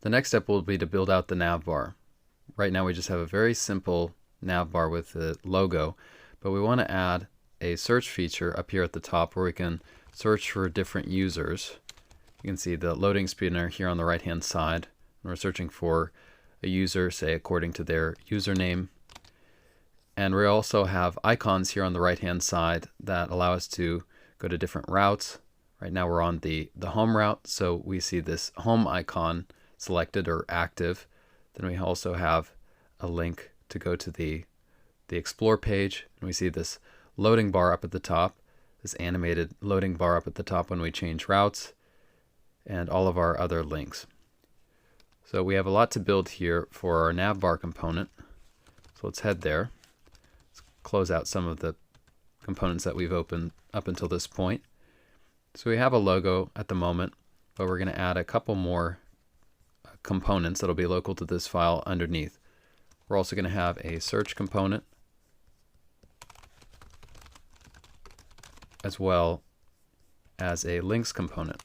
The next step will be to build out the navbar. Right now we just have a very simple navbar with the logo, but we want to add a search feature up here at the top where we can search for different users. You can see the loading spinner here on the right hand side. We're searching for a user, say according to their username. And we also have icons here on the right hand side that allow us to go to different routes. Right now we're on the home route, so we see this home icon selected or active. Then we also have a link to go to the explore page, and we see this loading bar up at the top, this animated loading bar up at the top when we change routes, and all of our other links. So we have a lot to build here for our navbar component. So let's head there. Let's close out some of the components that we've opened up until this point. So we have a logo at the moment, but we're going to add a couple more components that'll be local to this file underneath. We're also going to have a search component, as well as a links component.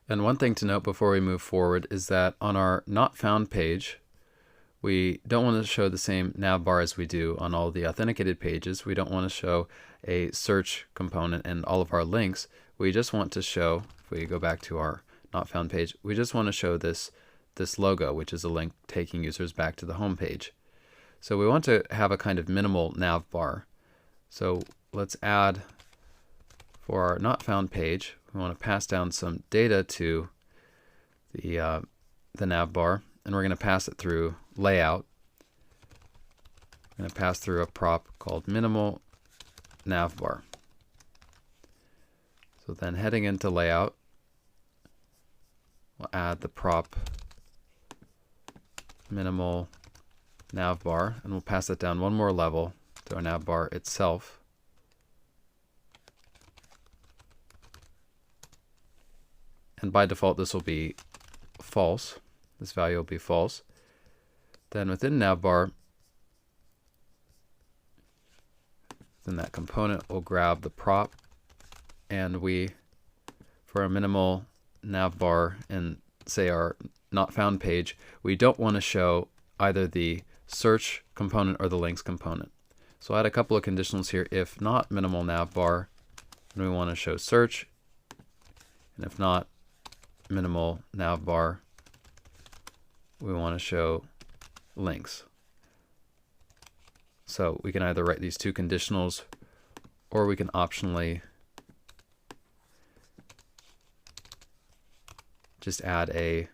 And one thing to note before we move forward is that on our not found page, we don't want to show the same navbar as we do on all the authenticated pages. We don't want to show a search component and all of our links. We just want to show, if we go back to our not found page, we just want to show this logo, which is a link taking users back to the home page. So we want to have a kind of minimal navbar. So let's add, for our not found page, we want to pass down some data to the navbar, and we're going to pass it through layout. I'm going to pass through a prop called minimal navbar. So then heading into layout, we'll add the prop minimal navbar, and we'll pass it down one more level to our navbar itself. And by default this will be false. This value will be false. Then within navbar, within that component, we'll grab the prop, and we, for a minimal navbar and say our not found page, we don't want to show either the search component or the links component. So I'll add a couple of conditionals here. If not minimal navbar, then we want to show search, and if not minimal navbar, we want to show links. So we can either write these two conditionals, or we can optionally just add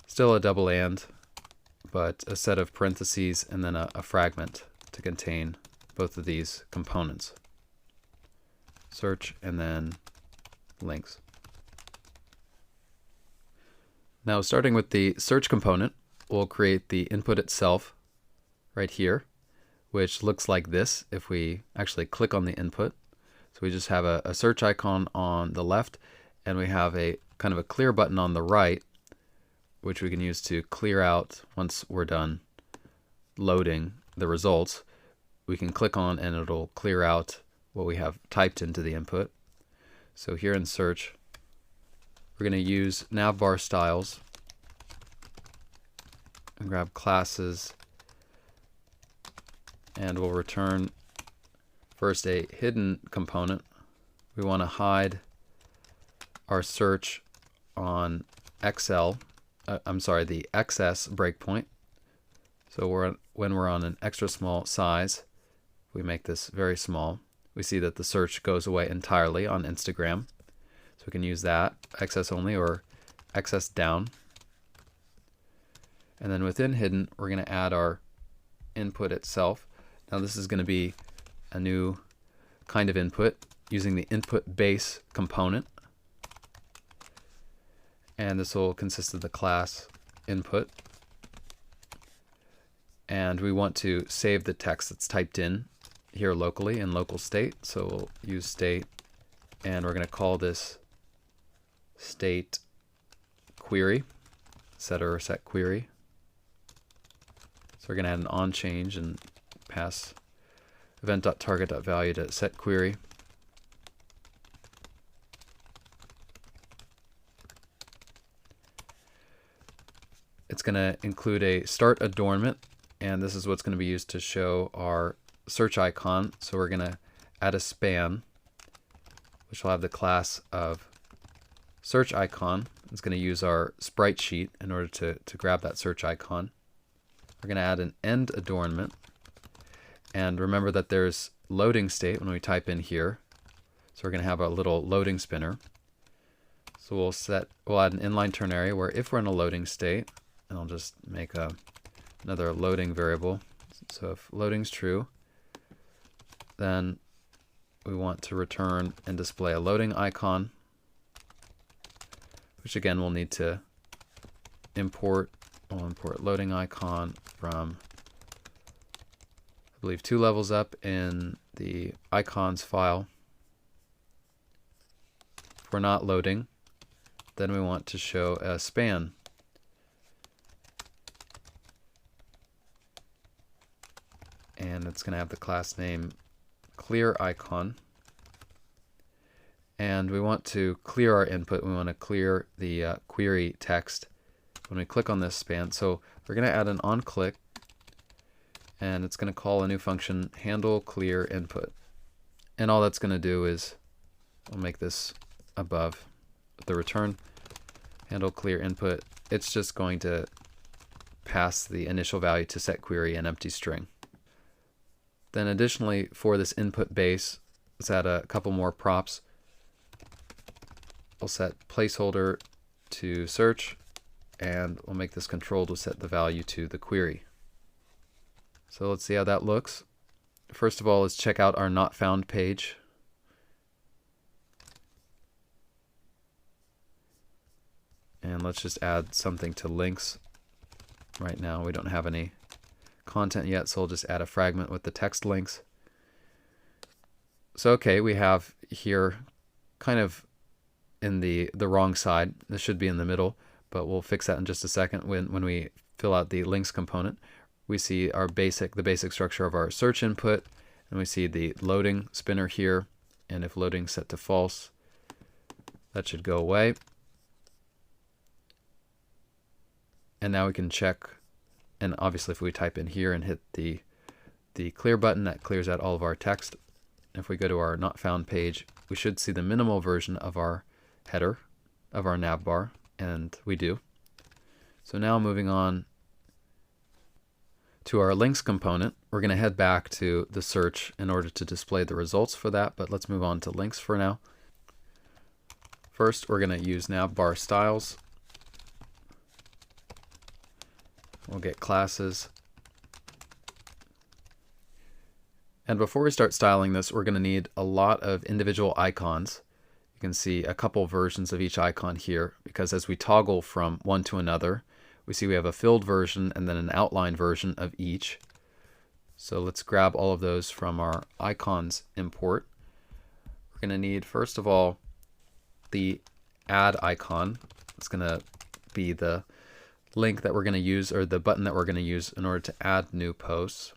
still a double and, but a set of parentheses and then a fragment to contain both of these components. Search and then links. Now starting with the search component, we'll create the input itself right here, which looks like this if we actually click on the input. So we just have a search icon on the left, and we have a kind of a clear button on the right, which we can use to clear out once we're done loading the results. We can click on and it'll clear out what we have typed into the input. So here in search, we're going to use navbar styles and grab classes, and we'll return first a hidden component. We want to hide our search on the XS breakpoint. So when we're on an extra small size, we make this very small, we see that the search goes away entirely on Instagram. So we can use that, XS only or XS down. And then within hidden, we're going to add our input itself. Now this is going to be a new kind of input using the input base component. And this will consist of the class input. And we want to save the text that's typed in here locally in local state. So we'll use state, and we're going to call this state query, setter or set query. So we're going to add an on change and pass event.target.value to set query. going to include a start adornment, and this is what's going to be used to show our search icon. So we're going to add a span, which will have the class of search icon. It's going to use our sprite sheet in order to grab that search icon. We're going to add an end adornment, and remember that there's loading state when we type in here. So we're going to have a little loading spinner. So we'll add an inline ternary where if we're in a loading state, and I'll just make another loading variable. So if loading's true, then we want to return and display a loading icon, which again we'll need to import. We'll import loading icon from, I believe, 2 levels up in the icons file. If we're not loading, then we want to show a span. And it's going to have the class name clear icon. And we want to clear our input. We want to clear the query text when we click on this span. So we're going to add an onClick, and it's going to call a new function, handle clear input. And all that's going to do is, I'll make this above the return, handle clear input. It's just going to pass the initial value to set query an empty string. Then additionally, for this input base, let's add a couple more props. We'll set placeholder to search, and we'll make this controlled. We'll set the value to the query. So let's see how that looks. First of all, let's check out our not found page. And let's just add something to links. Right now we don't have any content yet, so we'll just add a fragment with the text links. So okay, we have here kind of in the wrong side. This should be in the middle, but we'll fix that in just a second. When we fill out the links component, we see the basic structure of our search input, and we see the loading spinner here, and if loading set to false, that should go away. And now we can check, and obviously if we type in here and hit the clear button, that clears out all of our text. If we go to our not found page, we should see the minimal version of our header of our navbar, and we do. So now moving on to our links component, we're going to head back to the search in order to display the results for that, but let's move on to links for now. First, we're going to use navbar styles. We'll get classes. And before we start styling this, we're going to need a lot of individual icons. You can see a couple versions of each icon here, because as we toggle from one to another, we see we have a filled version and then an outline version of each. So let's grab all of those from our icons import. We're going to need, first of all, the add icon. It's going to be the link that we're going to use, or the button that we're going to use in order to add new posts.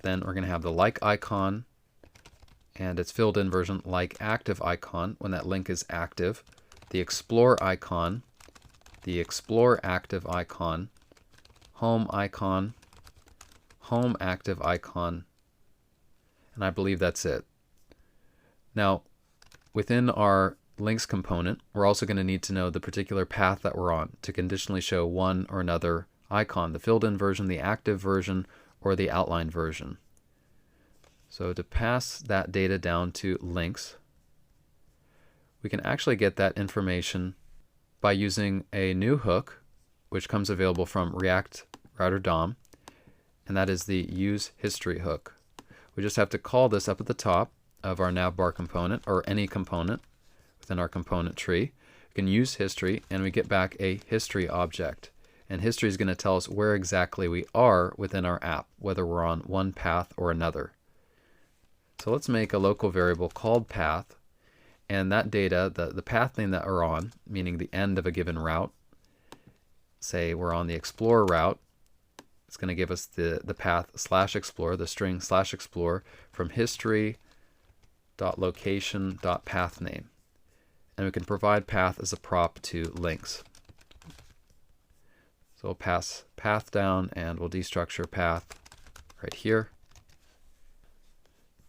Then we're going to have the like icon, and its filled in version, like active icon, when that link is active. The explore icon, the explore active icon, home icon, home active icon, and I believe that's it. Now, within our links component, we're also going to need to know the particular path that we're on to conditionally show one or another icon, the filled in version, the active version, or the outline version. So to pass that data down to links, we can actually get that information by using a new hook, which comes available from React Router DOM, and that is the use history hook. We just have to call this up at the top of our navbar component, or any component within our component tree. We can use history, and we get back a history object. And history is going to tell us where exactly we are within our app, whether we're on one path or another. So let's make a local variable called path, and that data, the path name that we're on, meaning the end of a given route, say we're on the explore route, it's going to give us the path /explore, the string /explore from history.location.pathname. And we can provide path as a prop to links. So we'll pass path down and we'll destructure path right here.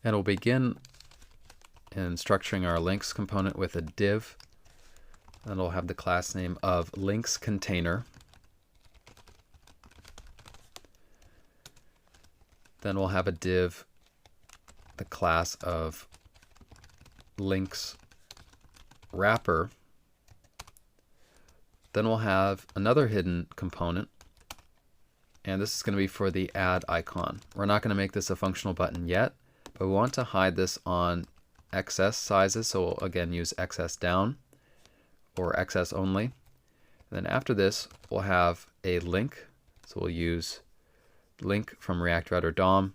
And we'll begin in structuring our links component with a div. And we'll have the class name of links container. Then we'll have a div, the class of links wrapper. Then we'll have another hidden component, and this is going to be for the add icon. We're not going to make this a functional button yet, but we want to hide this on XS sizes, so we'll again use XS down or XS only. And then after this, we'll have a link, so we'll use link from React Router DOM.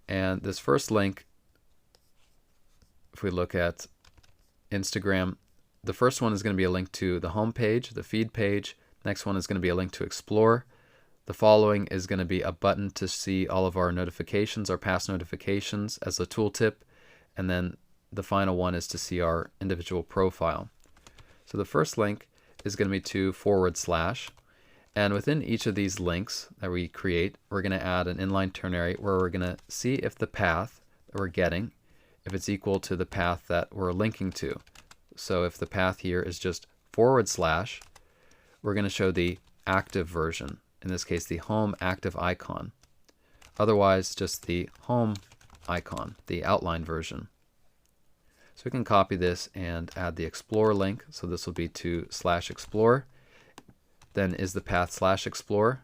And this first link, if we look at Instagram, the first one is going to be a link to the home page, the feed page. Next one is going to be a link to Explore. The following is going to be a button to see all of our notifications, our past notifications as a tooltip. And then the final one is to see our individual profile. So the first link is going to be to /. And within each of these links that we create, we're going to add an inline ternary where we're going to see if the path that we're getting, if it's equal to the path that we're linking to. So if the path here is just /, we're going to show the active version, in this case the home active icon. Otherwise, just the home icon, the outline version. So we can copy this and add the explore link. So this will be to /explore. Then is the path /explore?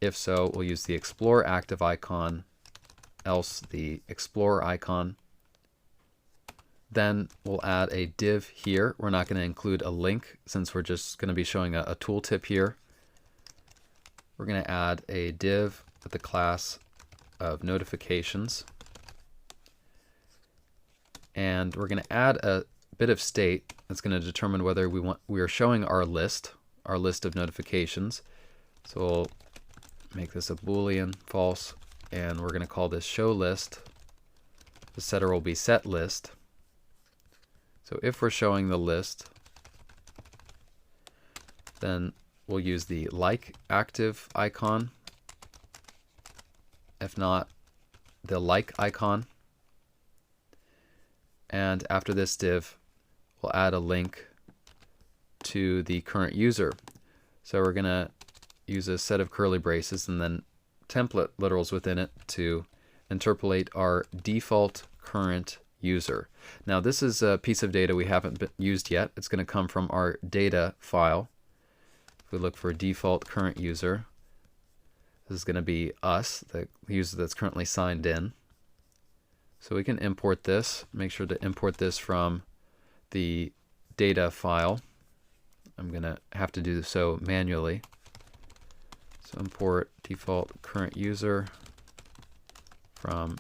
If so, we'll use the explore active icon, else the explore icon. Then we'll add a div here. We're not going to include a link since we're just going to be showing a tooltip here. We're going to add a div with the class of notifications. And we're going to add a bit of state that's going to determine whether we are showing our list of notifications. So we'll make this a Boolean false, and we're going to call this show list. The setter will be set list. So if we're showing the list, then we'll use the like active icon. If not, the like icon. And after this div, we'll add a link to the current user. So we're going to use a set of curly braces and then template literals within it to interpolate our default current user. Now this is a piece of data we haven't used yet. It's going to come from our data file. If we look for default current user, this is going to be us, the user that's currently signed in. So we can import this. Make sure to import this from the data file. I'm going to have to do so manually. So import default current user from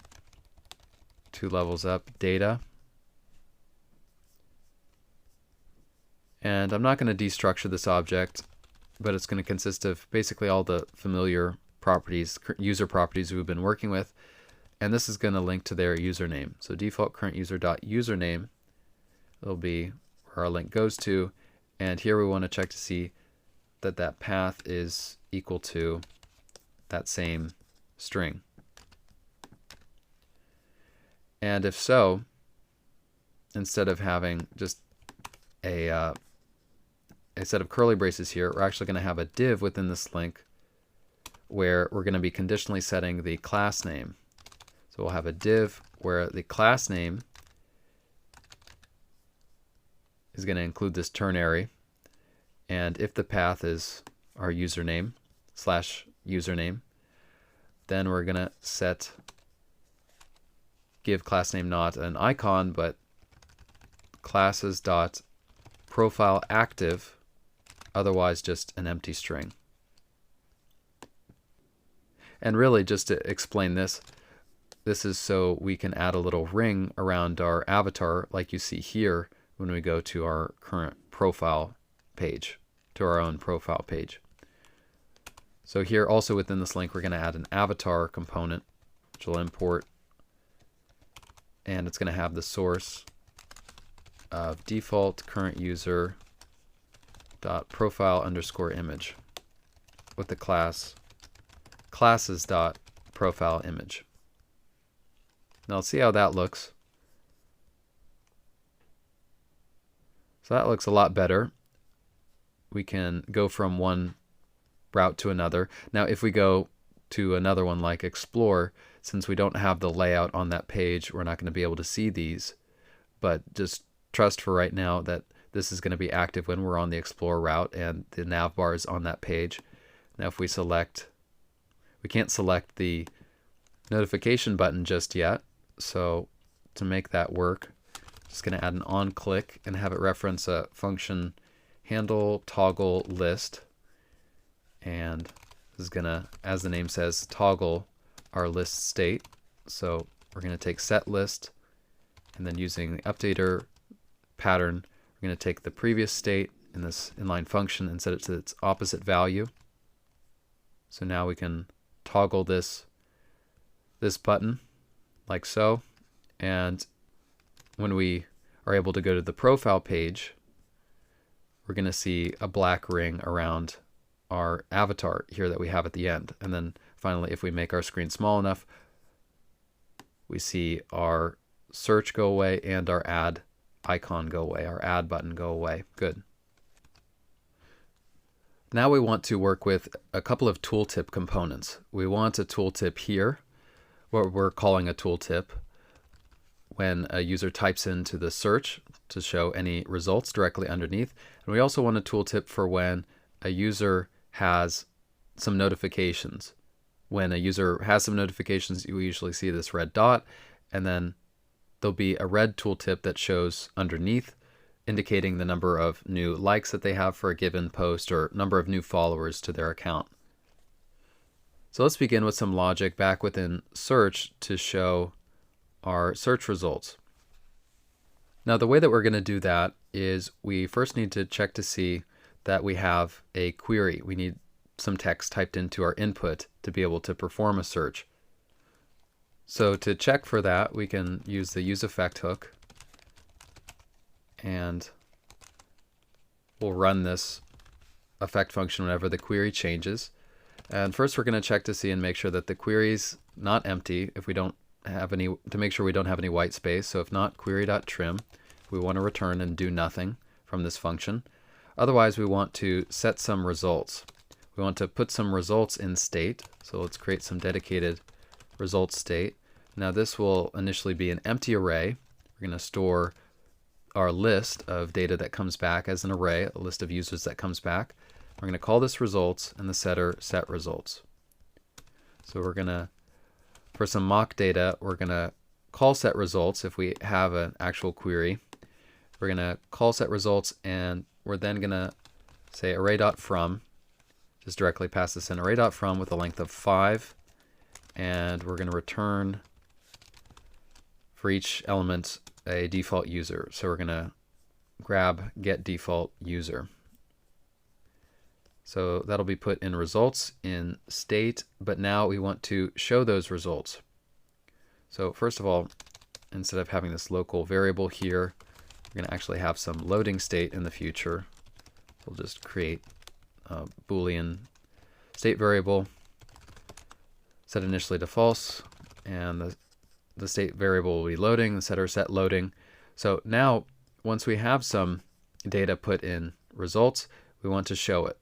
2 levels up data. And I'm not going to destructure this object, but it's going to consist of basically all the familiar properties, user properties we've been working with. And this is going to link to their username. So default current user.username will be where our link goes to. And here we want to check to see that that path is equal to that same string. And if so, instead of having just a set of curly braces here, we're actually going to have a div within this link where we're going to be conditionally setting the class name. So we'll have a div where the class name is going to include this ternary, and if the path is our username /username, then we're going to set give class name not an icon but classes dot profile active, otherwise just an empty string. And really, just to explain this, this is so we can add a little ring around our avatar like you see here when we go to our current profile page, to our own profile page. So here also within this link we're going to add an avatar component which will import, and it's going to have the source of default current user dot profile underscore image. with the class classes.profileImage. Now let's see how that looks. So that looks a lot better. We can go from one route to another. Now if we go to another one like Explore, since we don't have the layout on that page, we're not going to be able to see these. But just trust for right now that this is going to be active when we're on the Explore route and the navbar is on that page. Now if we select, we can't select the notification button just yet. So to make that work, just going to add an on click and have it reference a function handle toggle list, and this is going to, as the name says, toggle our list state. So we're going to take set list, and then using the updater pattern, we're going to take the previous state in this inline function and set it to its opposite value. So now we can toggle this button like so, and when we are able to go to the profile page, we're going to see a black ring around our avatar here that we have at the end. And then finally, if we make our screen small enough, we see our search go away and our add icon go away, our add button go away. Good. Now we want to work with a couple of tooltip components. We want a tooltip here, what we're calling a tooltip, when a user types into the search to show any results directly underneath. And we also want a tooltip for when a user has some notifications. When a user has some notifications, you usually see this red dot, and then there'll be a red tooltip that shows underneath, indicating the number of new likes that they have for a given post or number of new followers to their account. So let's begin with some logic back within search to show our search results. Now the way that we're going to do that is we first need to check to see that we have a query. We need some text typed into our input to be able to perform a search. So to check for that, we can use the useEffect hook, and we'll run this effect function whenever the query changes. And first we're going to check to see and make sure that the query's not empty if we don't have any, to make sure we don't have any white space. So if not, query.trim, we want to return and do nothing from this function. Otherwise, we want to set some results. We want to put some results in state. So let's create some dedicated results state. Now this will initially be an empty array. We're going to store our list of data that comes back as an array, a list of users that comes back. We're going to call this results and the setter set results. So we're going to, for some mock data, we're going to call set results if we have an actual query. We're going to call set results, and we're then going to say array.from, just directly pass this in, array.from with a length of 5, and we're going to return for each element a default user. So we're going to grab get default user. So that'll be put in results in state, but now we want to show those results. So first of all, instead of having this local variable here, we're going to actually have some loading state in the future. We'll just create a Boolean state variable, set initially to false, and the state variable will be loading, the setter set loading. So now, once we have some data put in results, we want to show it.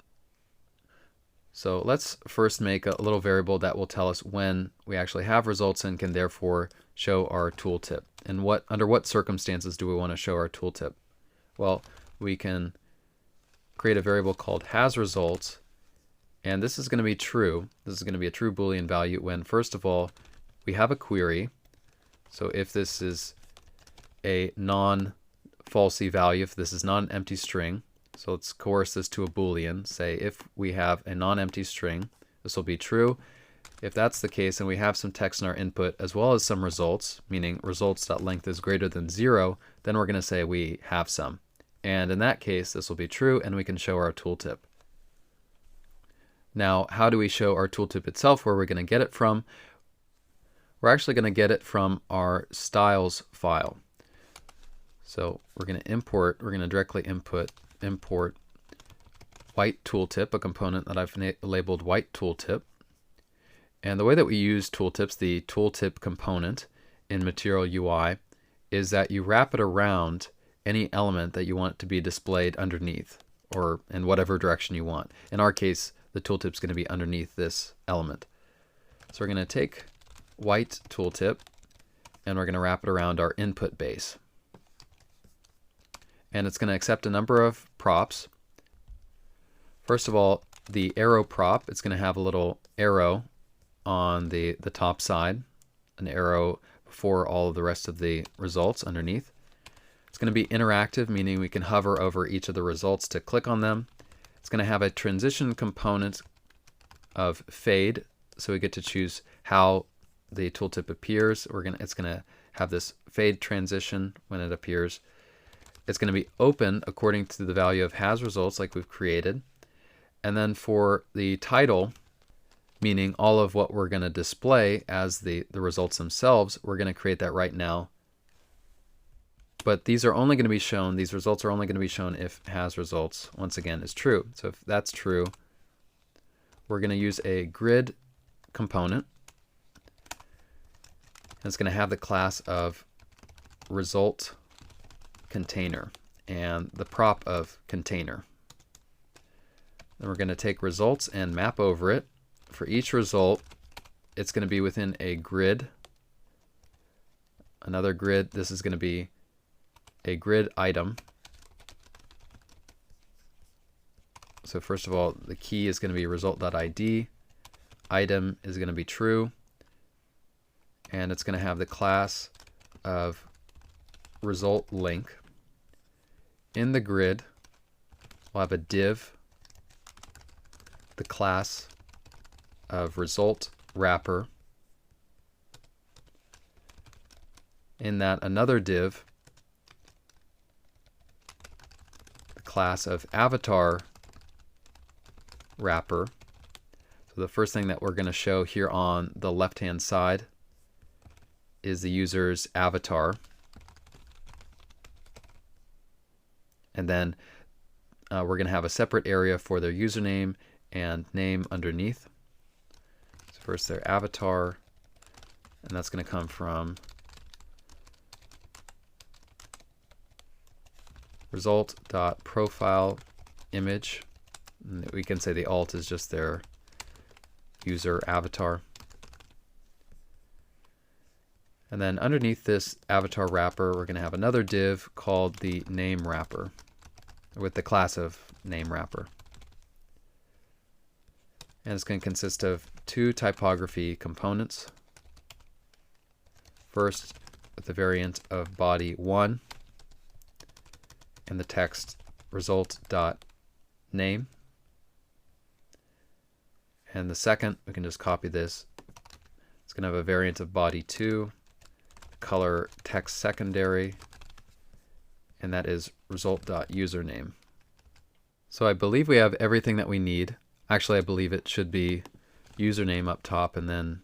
So let's first make a little variable that will tell us when we actually have results and can therefore show our tooltip. And under what circumstances do we want to show our tooltip? Well, we can create a variable called hasResults, and this is going to be true. This is going to be a true Boolean value when, first of all, we have a query. So if this is a non-falsy value, if this is not an empty string, so let's coerce this to a Boolean. Say if we have a non-empty string, this will be true. If that's the case and we have some text in our input as well as some results, meaning results.length is greater than 0, then we're going to say we have some. And in that case, this will be true and we can show our tooltip. Now, how do we show our tooltip itself? Where are we going to get it from? We're actually going to get it from our styles file. So we're going to directly import white tooltip, a component that I've labeled white tooltip. And the way that we use tooltips, the tooltip component in Material UI, is that you wrap it around any element that you want to be displayed underneath, or in whatever direction you want. In our case, the tooltip is going to be underneath this element. So we're going to take white tooltip and we're going to wrap it around our input base. And it's going to accept a number of props. First of all, the arrow prop, it's going to have a little arrow on the top side, an arrow before all of the rest of the results underneath. It's going to be interactive, meaning we can hover over each of the results to click on them. It's going to have a transition component of fade, so we get to choose how the tooltip appears. It's going to have this fade transition when it appears. It's going to be open according to the value of has results like we've created. And then for the title, meaning all of what we're going to display as the results themselves, we're going to create that right now. But these are only going to be shown, these results are only going to be shown if has results, once again, is true. So if that's true, we're going to use a grid component. And it's going to have the class of result container and the prop of container. Then we're going to take results and map over it. For each result, it's going to be within a grid. Another grid, this is going to be a grid item. So first of all, the key is going to be result.id. Item is going to be true. And it's going to have the class of result link. In the grid, we'll have a div, the class of result wrapper. In that, another div, the class of avatar wrapper. So the first thing that we're going to show here on the left-hand side is the user's avatar. And then we're going to have a separate area for their username and name underneath. So first their avatar, and that's going to come from result.profile image. And we can say the alt is just their user avatar. And then underneath this avatar wrapper, we're going to have another div called the name wrapper with the class of name wrapper. And it's going to consist of two typography components. First, with the variant of body 1 and the text result.name. And the second, we can just copy this. It's going to have a variant of body 2, color text secondary, and that is result.username. So I believe we have everything that we need. Actually, I believe it should be username up top and then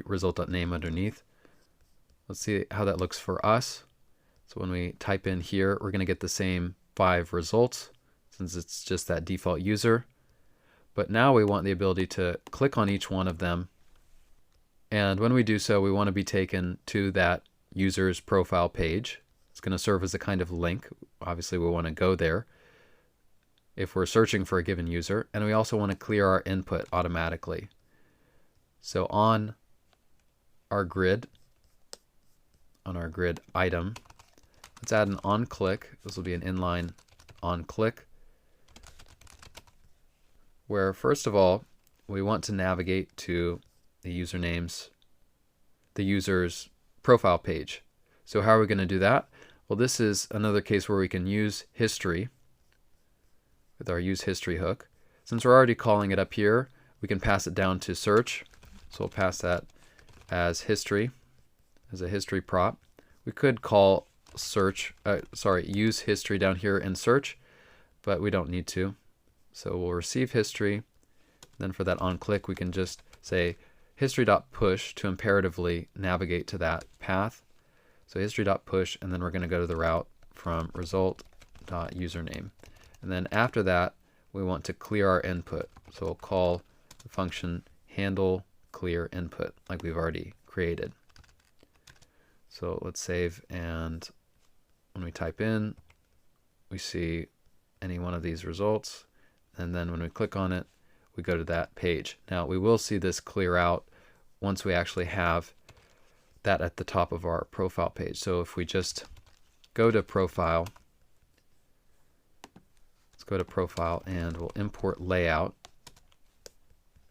result.name underneath. Let's see how that looks for us. So when we type in here, we're going to get the same 5 results since it's just that default user. But now we want the ability to click on each one of them. And when we do so, we want to be taken to that user's profile page. It's going to serve as a kind of link. Obviously, we want to go there if we're searching for a given user. And we also want to clear our input automatically. So on our grid item, let's add an onClick. This will be an inline onClick, where first of all, we want to navigate to the user's profile page. So how are we going to do that? Well, this is another case where we can use history with our use history hook. Since we're already calling it up here, we can pass it down to search. So we'll pass that as history, as a history prop. We could call use history down here in search, but we don't need to. So we'll receive history. Then for that onClick, we can just say history.push to imperatively navigate to that path. So history.push, and then we're going to go to the route from result.username. And then after that, we want to clear our input. So we'll call the function handle clear input like we've already created. So let's save, and when we type in, we see any one of these results, and then when we click on it, we go to that page. Now we will see this clear out once we actually have that at the top of our profile page. So if we just go to profile, let's go to profile and we'll import layout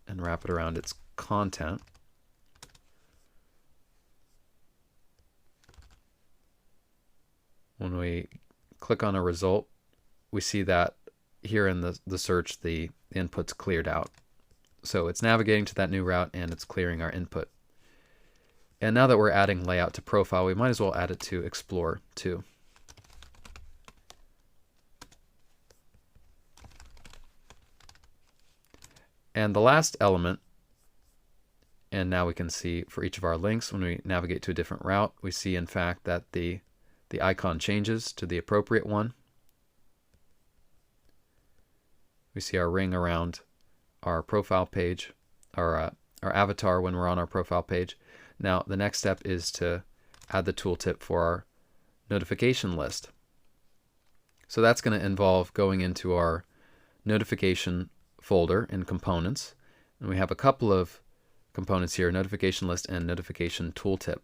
and wrap it around its content. When we click on a result, we see that here in the search, the input's cleared out. So it's navigating to that new route and it's clearing our input. And now that we're adding layout to profile, we might as well add it to explore too. And the last element, and now we can see for each of our links, when we navigate to a different route, we see in fact that the icon changes to the appropriate one. We see our ring around our profile page, our avatar when we're on our profile page. Now the next step is to add the tooltip for our notification list. So that's going to involve going into our notification folder in components, and we have a couple of components here, notification list and notification tooltip.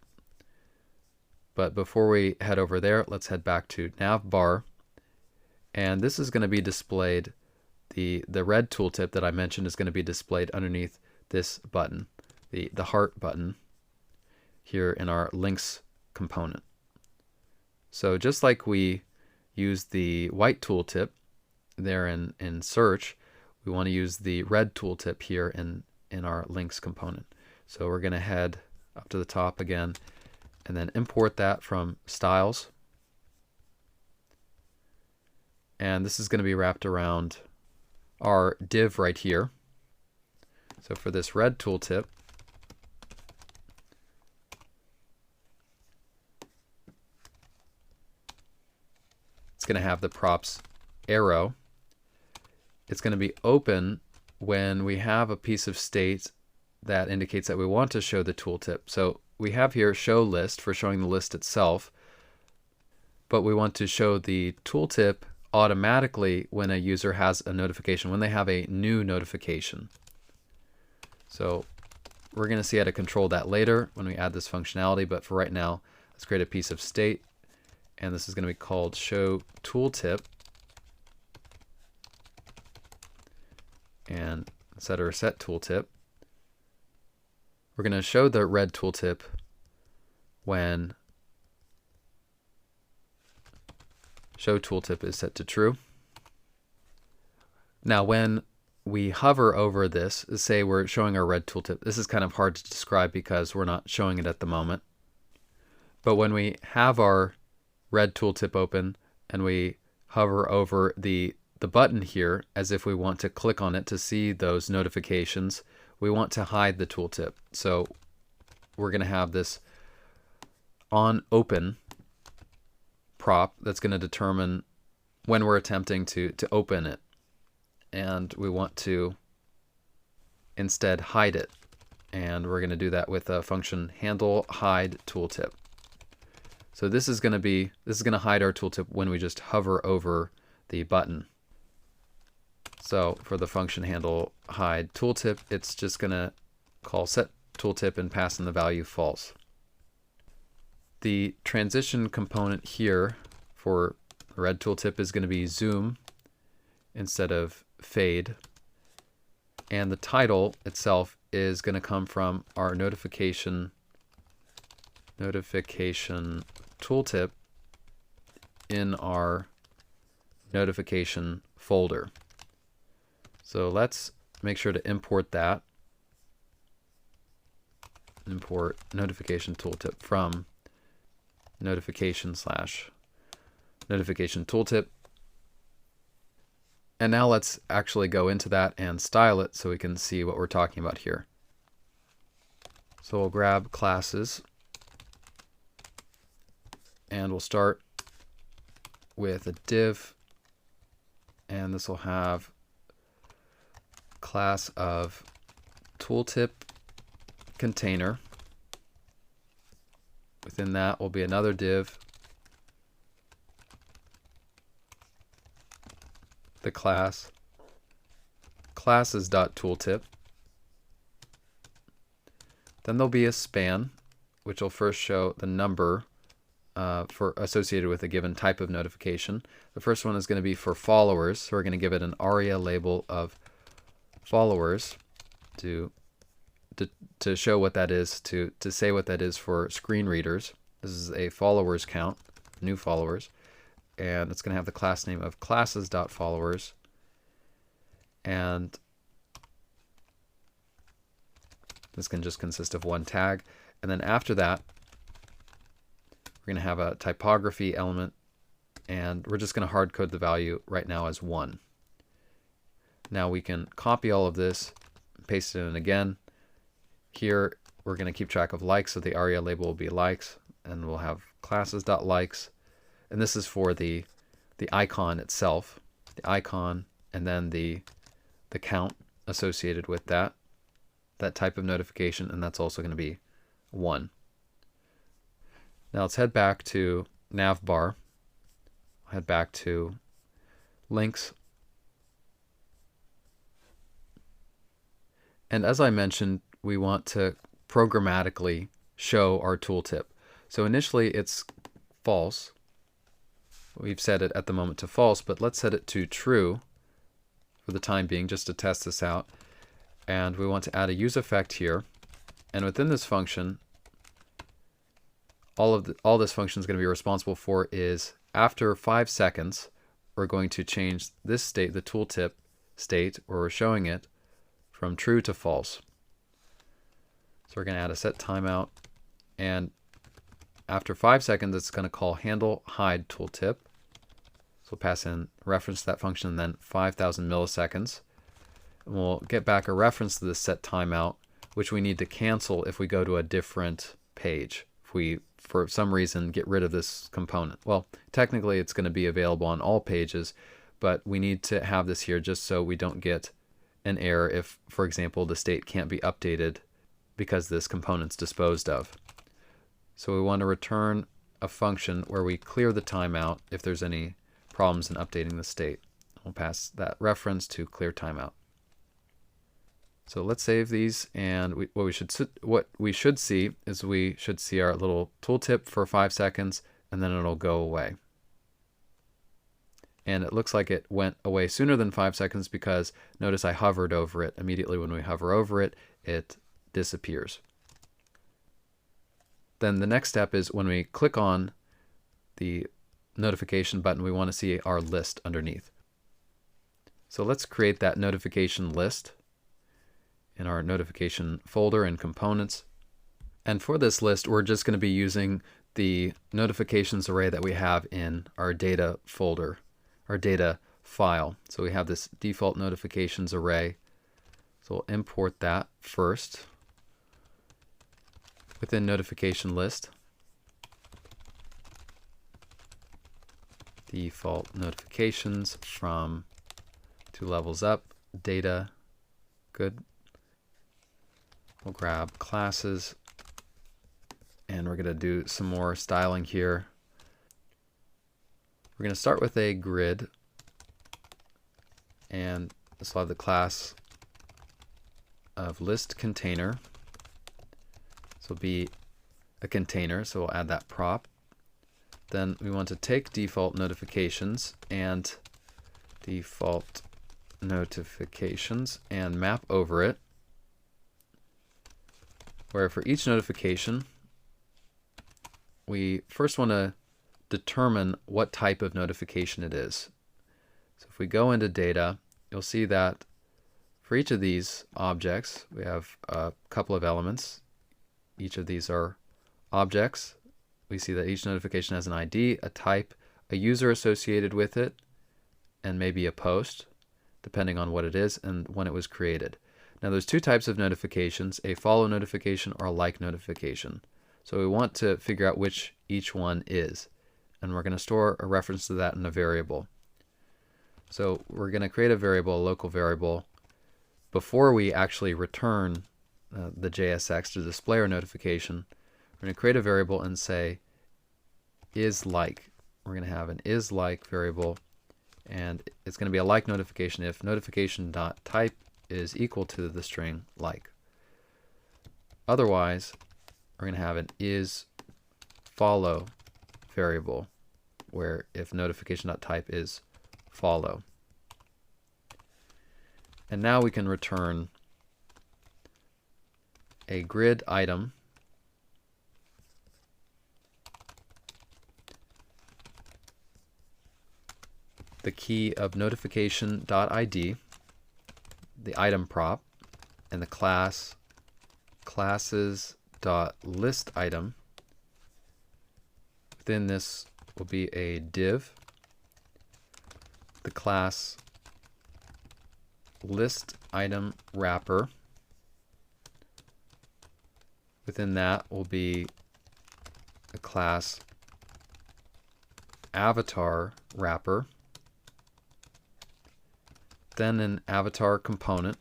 But before we head over there, let's head back to navbar, and this is going to be displayed, the red tooltip that I mentioned is going to be displayed underneath this button, the heart button here in our links component. So just like we use the white tooltip there in search, we want to use the red tooltip here in our links component. So we're going to head up to the top again and then import that from styles. And this is going to be wrapped around our div right here. So for this red tooltip, it's going to have the props arrow. It's going to be open when we have a piece of state that indicates that we want to show the tooltip. So we have here show list for showing the list itself, but we want to show the tooltip automatically when a user has a notification, when they have a new notification. So we're going to see how to control that later when we add this functionality, but for right now, let's create a piece of state, and this is going to be called show tooltip, and set or set tooltip. We're going to show the red tooltip when show tooltip is set to true. Now when we hover over this, say we're showing our red tooltip, this is kind of hard to describe because we're not showing it at the moment. But when we have our red tooltip open and we hover over the button here as if we want to click on it to see those notifications, we want to hide the tooltip. So we're going to have this on open prop that's going to determine when we're attempting to open it. And we want to instead hide it. And we're going to do that with a function handle hide tooltip. So this is going to hide our tooltip when we just hover over the button. So for the function handle hide tooltip, it's just going to call set tooltip and pass in the value false. The transition component here for the red tooltip is going to be zoom instead of fade. And the title itself is going to come from our notification tooltip in our notification folder. So let's make sure to import that. Import notification tooltip from notification / notification tooltip. And now let's actually go into that and style it so we can see what we're talking about here. So we'll grab classes and we'll start with a div, and this will have class of tooltip container. Within that will be another div, the class classes.tooltip. Then there'll be a span, which will first show the number for associated with a given type of notification. The first one is going to be for followers, so we're going to give it an ARIA label of followers to show what that is, to say what that is for screen readers. This is a followers count, new followers, and it's going to have the class name of classes.followers, and this can just consist of one tag. And then after that, we're going to have a typography element, and we're just going to hard code the value right now as 1. Now we can copy all of this, paste it in again. Here we're going to keep track of likes, so the ARIA label will be likes, and we'll have classes.likes, and this is for the icon itself, the icon, and then the count associated with that type of notification, and that's also going to be 1. Now let's head back to navbar, head back to links, and as I mentioned, we want to programmatically show our tooltip. So initially it's false. We've set it at the moment to false, but let's set it to true for the time being just to test this out. And we want to add a use effect here, and within this function, all this function is going to be responsible for is after 5 seconds, we're going to change this state, the tooltip state, where we're showing it, from true to false. So we're going to add a set timeout, and after 5 seconds, it's going to call handle hide tooltip. So we'll pass in reference to that function, and then 5,000 milliseconds. And we'll get back a reference to this set timeout, which we need to cancel if we go to a different page. If we, for some reason, get rid of this component. Well, technically it's going to be available on all pages, but we need to have this here just so we don't get an error if, for example, the state can't be updated because this component's disposed of. So we want to return a function where we clear the timeout if there's any problems in updating the state. We'll pass that reference to clear timeout. So let's save these, and what we should see is we should see our little tooltip for 5 seconds, and then it'll go away. And it looks like it went away sooner than 5 seconds because notice I hovered over it. Immediately when we hover over it, it disappears. Then the next step is when we click on the notification button, we want to see our list underneath. So let's create that notification list in our notification folder and components. And for this list, we're just going to be using the notifications array that we have in our data folder, our data file. So we have this default notifications array. So we'll import that first within notification list. Default notifications from 2 levels up, data, good. We'll grab classes, and we're going to do some more styling here. We're going to start with a grid, and this will have the class of list container. This will be a container, so we'll add that prop. Then we want to take default notifications and default notifications and map over it, where for each notification, we first want to determine what type of notification it is. So if we go into data, you'll see that for each of these objects, we have a couple of elements. Each of these are objects. We see that each notification has an ID, a type, a user associated with it, and maybe a post, depending on what it is and when it was created. Now there's 2 types of notifications, a follow notification or a like notification. So we want to figure out which each one is, and we're going to store a reference to that in a variable. So we're going to create a variable, a local variable, before we actually return the JSX to display our notification, we're going to create a variable and say isLike. We're going to have an isLike variable, and it's going to be a like notification if notification.type is equal to the string like. Otherwise, we're going to have an isFollow variable, where if notification.type is follow. And now we can return a grid item the key of notification.id, the item prop, and the classes.listItem. Within this will be a div, the class listItem wrapper. Within that will be a class avatar wrapper, then an avatar component,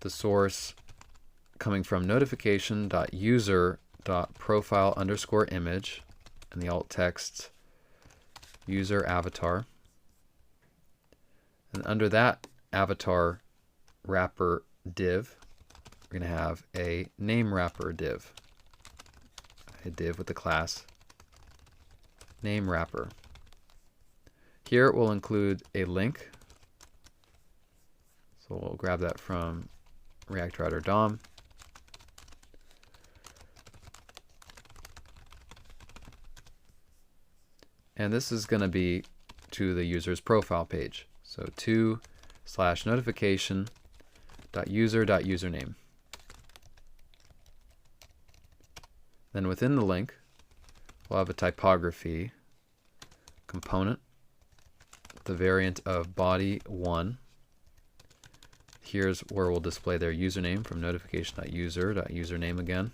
the source coming from notification.user.profile_image, and the alt text user avatar. And under that avatar wrapper div, we're going to have a name wrapper div, a div with the class name wrapper. Here it will include a link. So we'll grab that from React Router DOM. And this is going to be to the user's profile page. So to/notification.user.username. Then within the link, we'll have a typography component, the variant of body1. Here's where we'll display their username from notification.user.username again.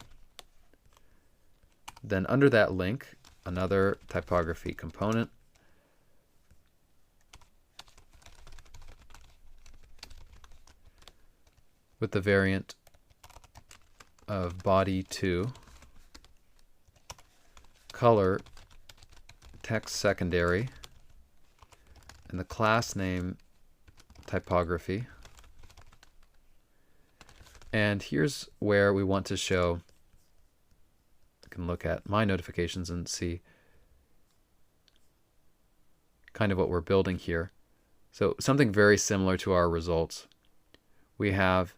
Then under that link, another typography component, with the variant of body2, color text secondary, and the class name typography. And here's where we want to show, I can look at my notifications and see kind of what we're building here. So something very similar to our results. We have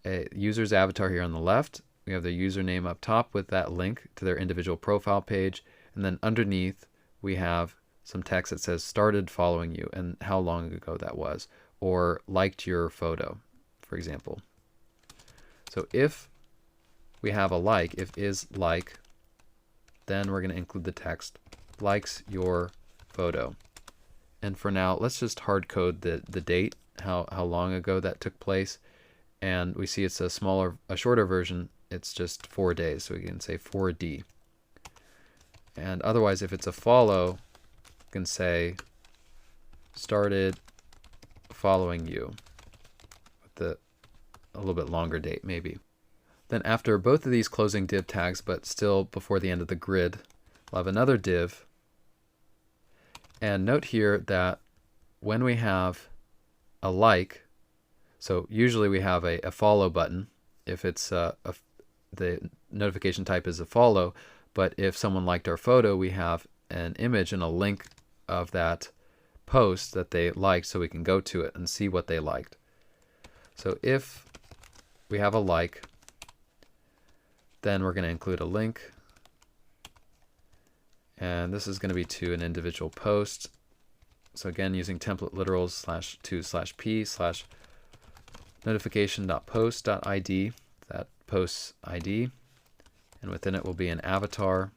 a user's avatar here on the left. We have their username up top with that link to their individual profile page. And then underneath, we have some text that says started following you and how long ago that was, or liked your photo, for example. So if we have a like, if isLike, then we're going to include the text likes your photo. And for now, let's just hard code the date, how long ago that took place. And we see it's a shorter version. It's just 4 days, so we can say 4D. And otherwise, if it's a follow, we can say started following you with a little bit longer date, maybe. Then after both of these closing div tags, but still before the end of the grid, we'll have another div. And note here that when we have a like, so usually we have a follow button if it's the notification type is a follow, but if someone liked our photo, we have an image and a link of that post that they liked, so we can go to it and see what they liked. So if we have a like, then we're going to include a link, and this is going to be to an individual post. So again, using template literals /to/p/notification.post.id, that post's ID, and within it will be an avatar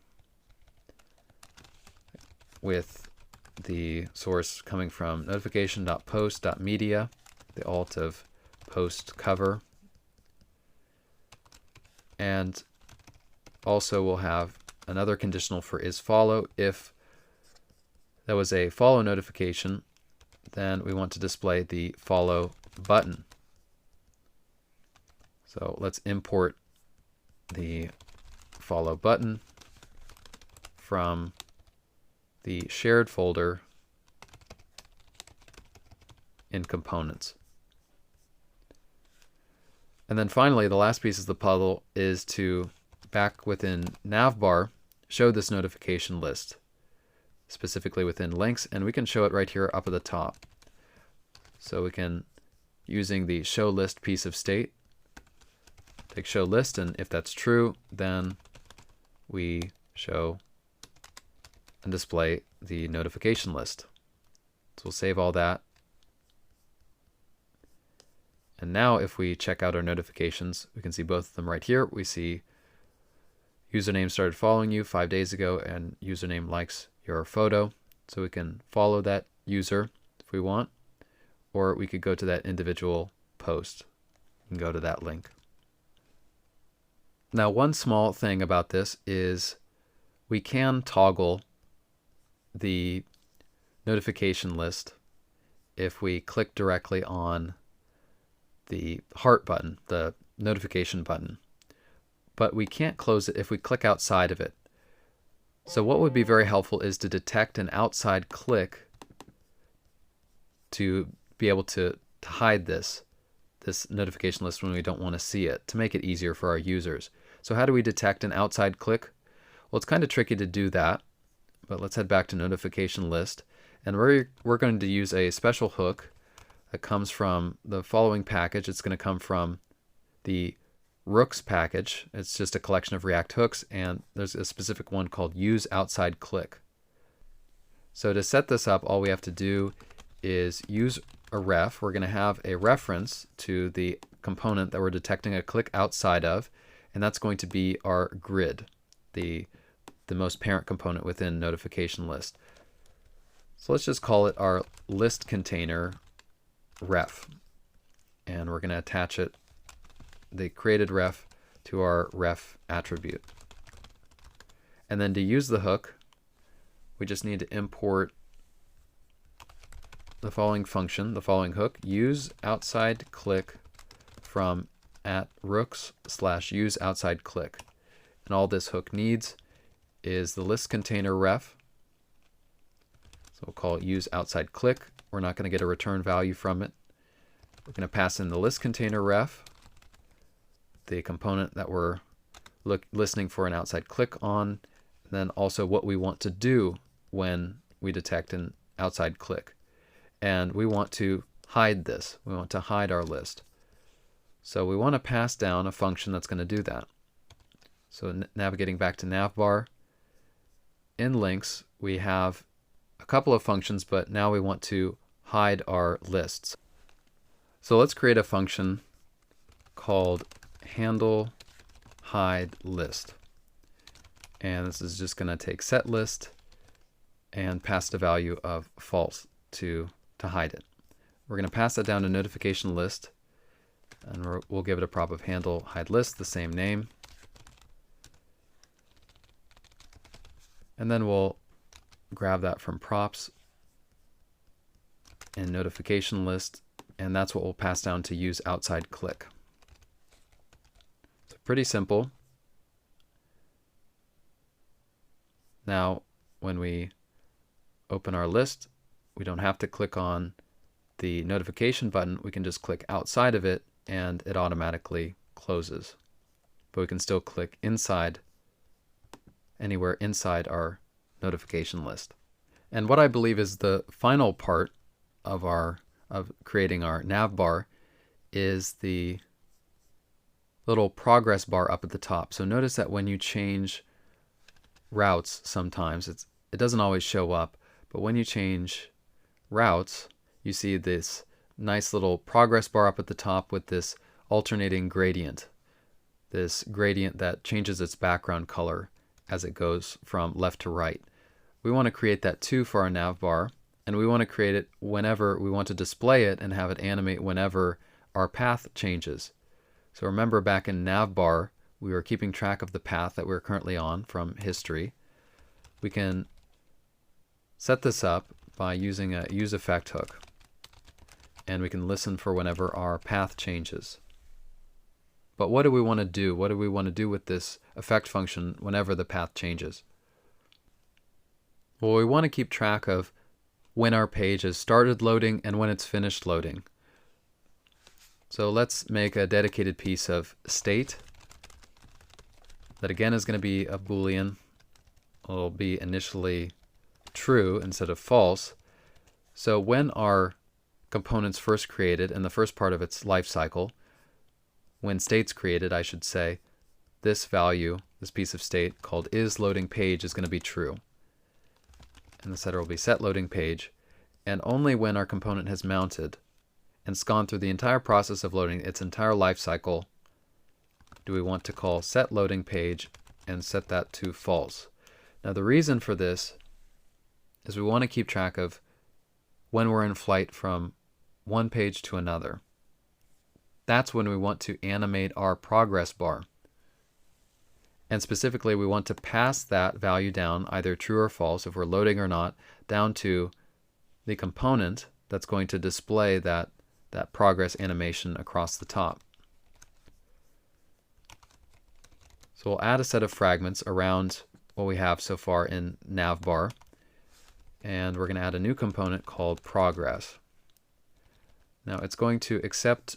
with the source coming from notification.post.media, the alt of post cover, and also we'll have another conditional for isFollow. If that was a follow notification, then we want to display the follow button. So let's import the follow button from the shared folder in components. And then finally, the last piece of the puzzle is to, back within navbar, show this notification list, specifically within links, and we can show it right here up at the top. So we can, using the show list piece of state, take show list, and if that's true, then we show and display the notification list. So we'll save all that. And now if we check out our notifications, we can see both of them right here. We see username started following you 5 days ago, and username likes your photo. So we can follow that user if we want, or we could go to that individual post and go to that link. Now, one small thing about this is we can toggle the notification list if we click directly on the heart button, the notification button, but we can't close it if we click outside of it. So what would be very helpful is to detect an outside click to be able to hide this notification list when we don't want to see it, to make it easier for our users. So how do we detect an outside click? Well, it's kind of tricky to do that, but let's head back to notification list, and we're going to use a special hook that comes from the following package. It's going to come from the Rooks package. It's just a collection of React hooks, and there's a specific one called use outside click. So to set this up, all we have to do is use a ref. We're going to have a reference to the component that we're detecting a click outside of, and that's going to be our grid, the most parent component within notification list. So let's just call it our list container ref, and we're going to attach it, the created ref, to our ref attribute. And then to use the hook, we just need to import the following function, the following hook, use outside click from @rooks/use outside click. And all this hook needs is the list container ref. So we'll call it use outside click. We're not going to get a return value from it. We're going to pass in the list container ref, the component that we're listening for an outside click on, and then also what we want to do when we detect an outside click. And we want to hide this. We want to hide our list. So we want to pass down a function that's going to do that. So navigating back to navbar, in links we have a couple of functions, but now we want to hide our lists. So let's create a function called handle hide list. And this is just going to take set list and pass the value of false to hide it. We're going to pass that down to notification list, and we'll give it a prop of handle hide list, the same name. And then we'll grab that from props in notification list, and that's what we'll pass down to use outside click. So pretty simple. Now, when we open our list, we don't have to click on the notification button. We can just click outside of it, and it automatically closes. But we can still click inside, anywhere inside our notification list. And what I believe is the final part of creating our navbar is the little progress bar up at the top. So notice that when you change routes, sometimes it doesn't always show up, but when you change routes, you see this nice little progress bar up at the top with this alternating gradient, this gradient that changes its background color as it goes from left to right. We want to create that too for our navbar, and we want to create it whenever we want to display it and have it animate whenever our path changes. So remember, back in navbar, we were keeping track of the path that we're currently on from history. We can set this up by using a use effect hook. and we can listen for whenever our path changes. But what do we want to do? What do we want to do with this effect function whenever the path changes? Well, we want to keep track of when our page has started loading and when it's finished loading. So let's make a dedicated piece of state that again is going to be a Boolean. It'll be initially true instead of false. So when our component's first created in the first part of its life cycle, when state's created, I should say, this value, this piece of state called isLoadingPage is going to be true. And the setter will be setLoadingPage. And only when our component has mounted and it's gone through the entire process of loading its entire life cycle do we want to call setLoadingPage and set that to false. Now the reason for this is we want to keep track of when we're in flight from one page to another. That's when we want to animate our progress bar. And specifically, we want to pass that value down, either true or false, if we're loading or not, down to the component that's going to display that progress animation across the top. So we'll add a set of fragments around what we have so far in navbar. And we're going to add a new component called progress. Now it's going to accept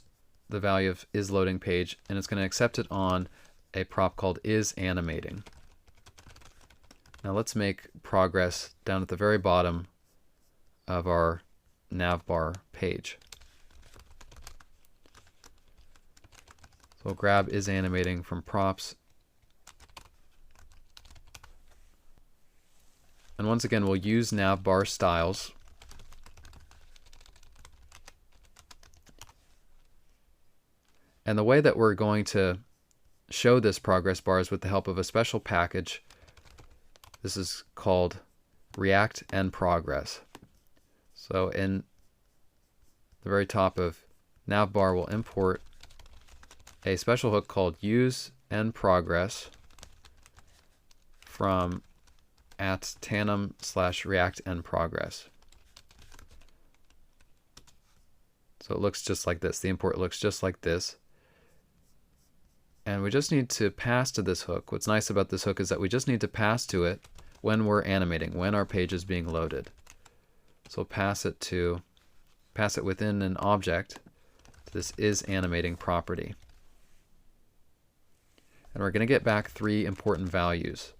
the value of isLoadingPage, and it's going to accept it on a prop called isAnimating. Now let's make progress down at the very bottom of our navbar page. So we'll grab isAnimating from props. And once again, we'll use navbar styles. And the way that we're going to show this progress bar is with the help of a special package. This is called React and Progress. So in the very top of navbar, we'll import a special hook called use and progress from @tandem/react and progress. So it looks just like this. The import looks just like this. And we just need to pass to this hook. What's nice about this hook is that we just need to pass to it when we're animating, when our page is being loaded. So we'll pass it within an object to this isAnimating property. And we're going to get back 3 important values.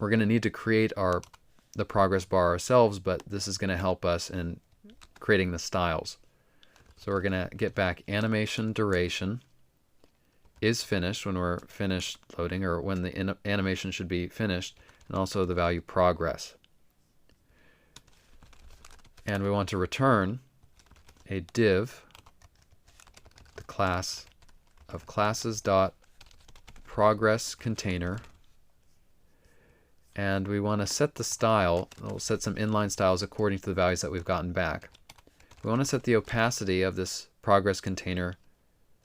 We're going to need to create the progress bar ourselves, but this is going to help us in creating the styles. So we're going to get back animation duration is finished when we're finished loading, or when the animation should be finished, and also the value progress. And we want to return a div, the class of classes.progressContainer, and we want to set the style. We'll set some inline styles according to the values that we've gotten back. We want to set the opacity of this progress container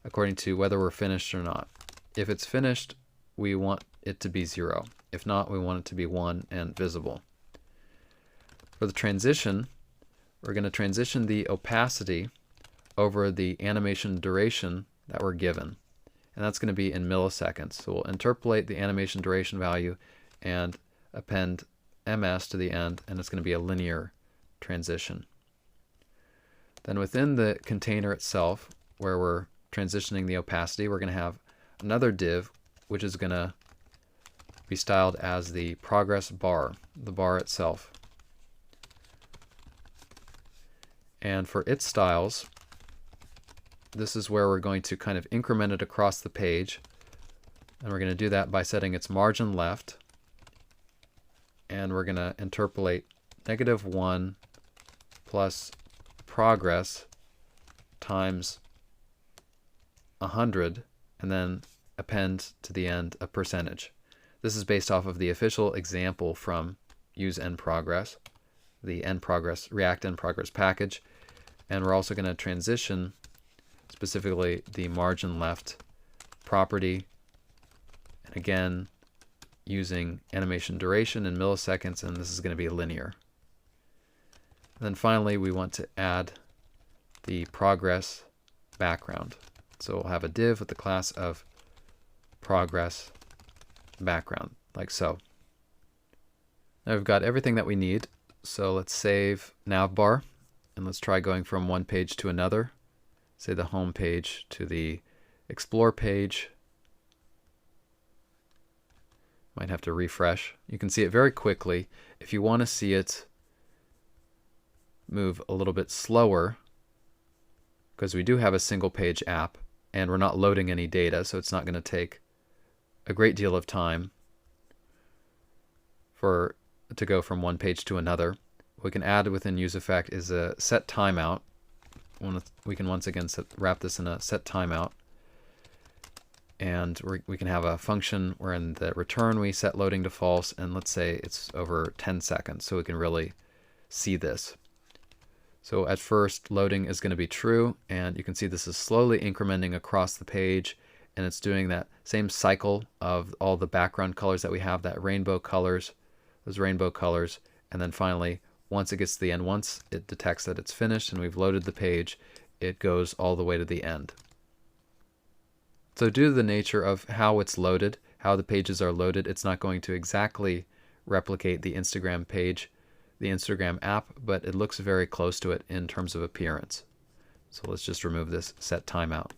according to whether we're finished or not. If it's finished, we want it to be 0. If not, we want it to be 1 and visible. For the transition, we're going to transition the opacity over the animation duration that we're given. And that's going to be in milliseconds. So we'll interpolate the animation duration value and append ms to the end, and it's going to be a linear transition. Then within the container itself, where we're transitioning the opacity, we're going to have another div which is going to be styled as the progress bar, the bar itself. And for its styles, this is where we're going to kind of increment it across the page, and we're going to do that by setting its margin left, and we're going to interpolate -1 plus progress times 100, and then append to the end a percentage. This is based off of the official example from use end progress, the end progress, React end progress package. And we're also going to transition specifically the margin left property, and again using animation duration in milliseconds, and this is going to be linear. And then finally we want to add the progress background. So we'll have a div with the class of progress background, like so. Now we've got everything that we need, so let's save navbar, and let's try going from one page to another. Say the home page to the explore page. Might have to refresh. You can see it very quickly. If you want to see it move a little bit slower, because we do have a single page app and we're not loading any data, so it's not going to take a great deal of time to go from one page to another. What we can add within UseEffect is a set timeout. We can once again wrap this in a set timeout. And we can have a function where in the return we set loading to false, and let's say it's over 10 seconds, so we can really see this. So at first loading is going to be true, and you can see this is slowly incrementing across the page, and it's doing that same cycle of all the background colors that we have, that rainbow colors, those rainbow colors, and then finally once it gets to the end, once it detects that it's finished and we've loaded the page, it goes all the way to the end. So due to the nature of how it's loaded, how the pages are loaded, it's not going to exactly replicate the Instagram page, the Instagram app, but it looks very close to it in terms of appearance. So let's just remove this set timeout.